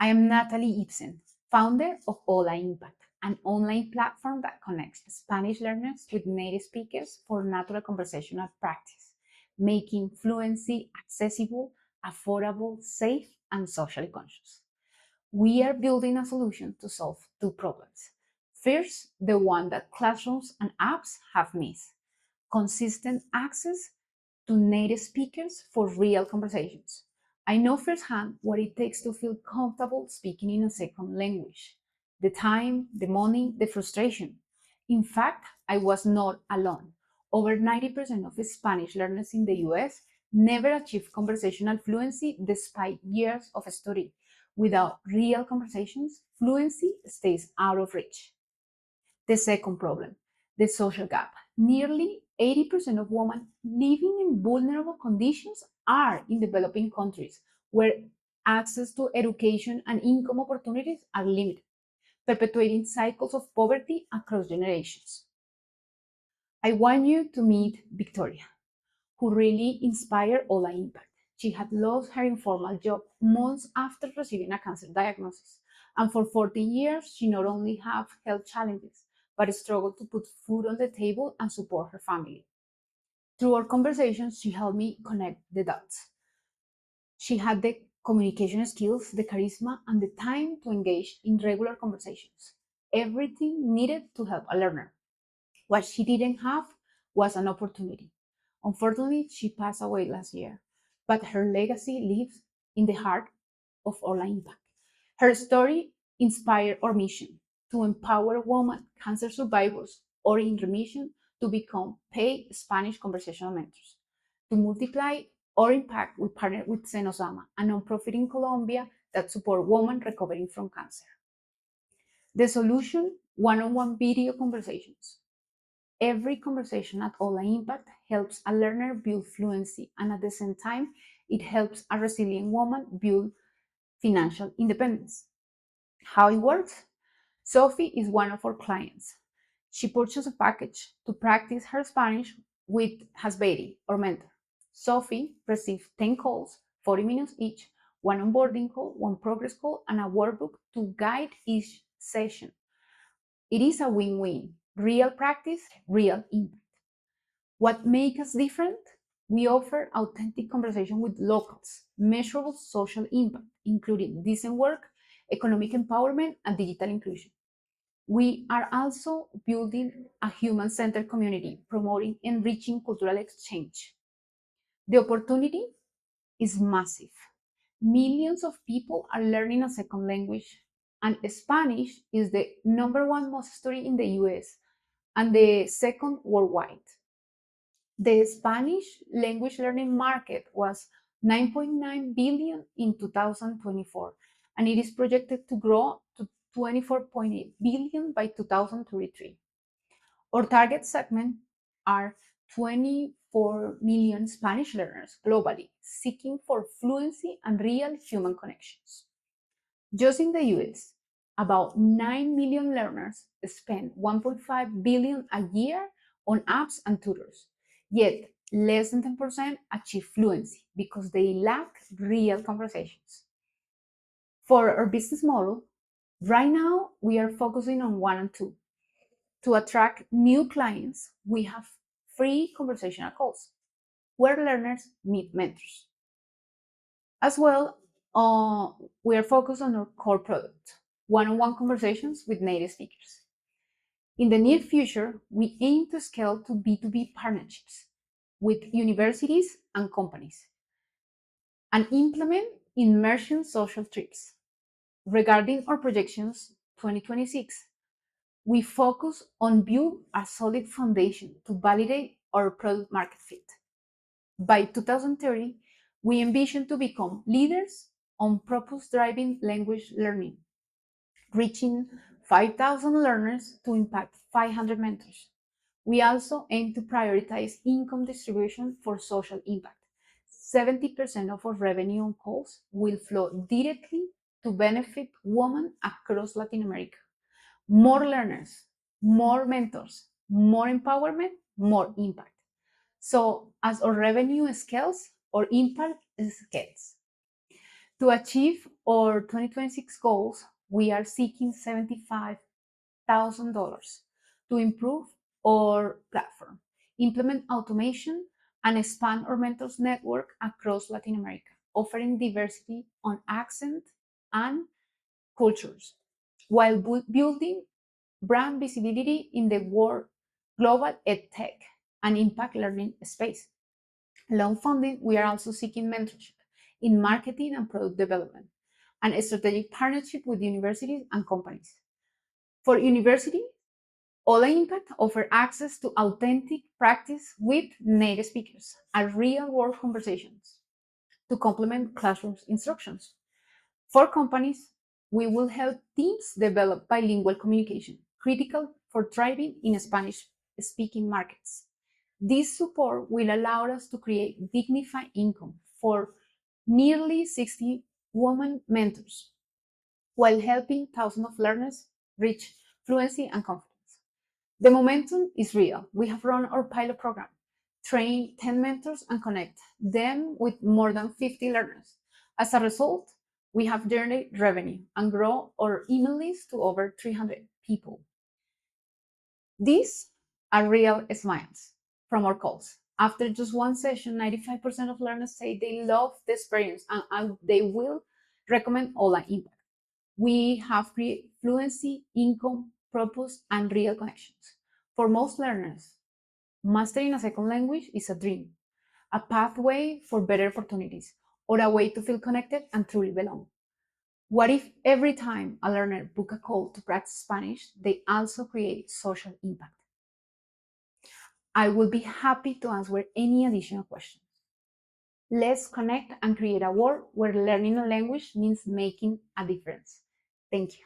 I am Natalie Ipsen, founder of Holaimpact, an online platform that connects Spanish learners with native speakers for natural conversational practice, making fluency accessible, affordable, safe, and socially conscious. We are building a solution to solve two problems. First, the one that classrooms and apps have missed: consistent access to native speakers for real conversations. I know firsthand what it takes to feel comfortable speaking in a second language: the time, the money, the frustration. In fact, I was not alone. Over 90% of Spanish learners in the US never achieve conversational fluency despite years of study. Without real conversations, fluency stays out of reach. The second problem, the social gap. Nearly 80% of women living in vulnerable conditions are in developing countries where access to education and income opportunities are limited, perpetuating cycles of poverty across generations. I want you to meet Victoria, who really inspired Holaimpact. She had lost her informal job months after receiving a cancer diagnosis. And for 14 years, she not only had health challenges, but struggled to put food on the table and support her family. Through our conversations, she helped me connect the dots. She had the communication skills, the charisma, and the time to engage in regular conversations. Everything needed to help a learner. What she didn't have was an opportunity. Unfortunately, she passed away last year, but her legacy lives in the heart of Holaimpact. Her story inspired our mission to empower women, cancer survivors, or in remission to become paid Spanish conversational mentors. To multiply our impact, we partnered with Senosama, a nonprofit in Colombia that supports women recovering from cancer. The solution: one-on-one video conversations. Every conversation at Holaimpact helps a learner build fluency, and at the same time, it helps a resilient woman build financial independence. How it works? Sophie is one of our clients. She purchased a package to practice her Spanish with Hasberi, or mentor. Sophie received 10 calls, 40 minutes each, one onboarding call, one progress call, and a workbook to guide each session. It is a win-win. Real practice, real impact. What makes us different? We offer authentic conversation with locals, measurable social impact, including decent work, economic empowerment, and digital inclusion. We are also building a human-centered community, promoting enriching cultural exchange. The opportunity is massive. Millions of people are learning a second language, and Spanish is the #1 most studied in the US and the second worldwide. The Spanish language learning market was 9.9 billion in 2024, and it is projected to grow to 24.8 billion by 2033. Our target segment are 24 million Spanish learners globally seeking for fluency and real human connections. Just in the US, about 9 million learners spend 1.5 billion a year on apps and tutors. Yet, less than 10% achieve fluency because they lack real conversations. For our business model, right now we are focusing on one and two. To attract new clients, we have free conversational calls where learners meet mentors. As well, we are focused on our core product, one-on-one conversations with native speakers. In the near future, we aim to scale to B2B partnerships with universities and companies and implement immersion social trips. Regarding our projections 2026, we focus on build a solid foundation to validate our product market fit. By 2030, we envision to become leaders on purpose-driven language learning, reaching 5,000 learners to impact 500 mentors. We also aim to prioritize income distribution for social impact. 70% of our revenue on calls will flow directly to benefit women across Latin America. More learners, more mentors, more empowerment, more impact. So as our revenue scales, our impact scales. To achieve our 2026 goals, we are seeking $75,000 to improve our platform, implement automation, and expand our mentors network across Latin America, offering diversity on accent and cultures, while building brand visibility in the world global edtech and impact learning space. Loan funding, we are also seeking mentorship in marketing and product development, and a strategic partnership with universities and companies. For university, Holaimpact offers access to authentic practice with native speakers and real-world conversations to complement classroom instructions. For companies, we will help teams develop bilingual communication, critical for thriving in Spanish-speaking markets. This support will allow us to create dignified income for nearly 60 women mentors, while helping thousands of learners reach fluency and confidence. The momentum is real. We have run our pilot program, trained 10 mentors, and connect them with more than 50 learners. As a result, we have generated revenue and grown our email list to over 300 people. These are real smiles from our calls. After just one session, 95% of learners say they love the experience and they will recommend Holaimpact. We have created fluency, income, purpose, and real connections. For most learners, mastering a second language is a dream, a pathway for better opportunities, or a way to feel connected and truly belong. What if every time a learner book a call to practice Spanish, they also create social impact? I will be happy to answer any additional questions. Let's connect and create a world where learning a language means making a difference. Thank you.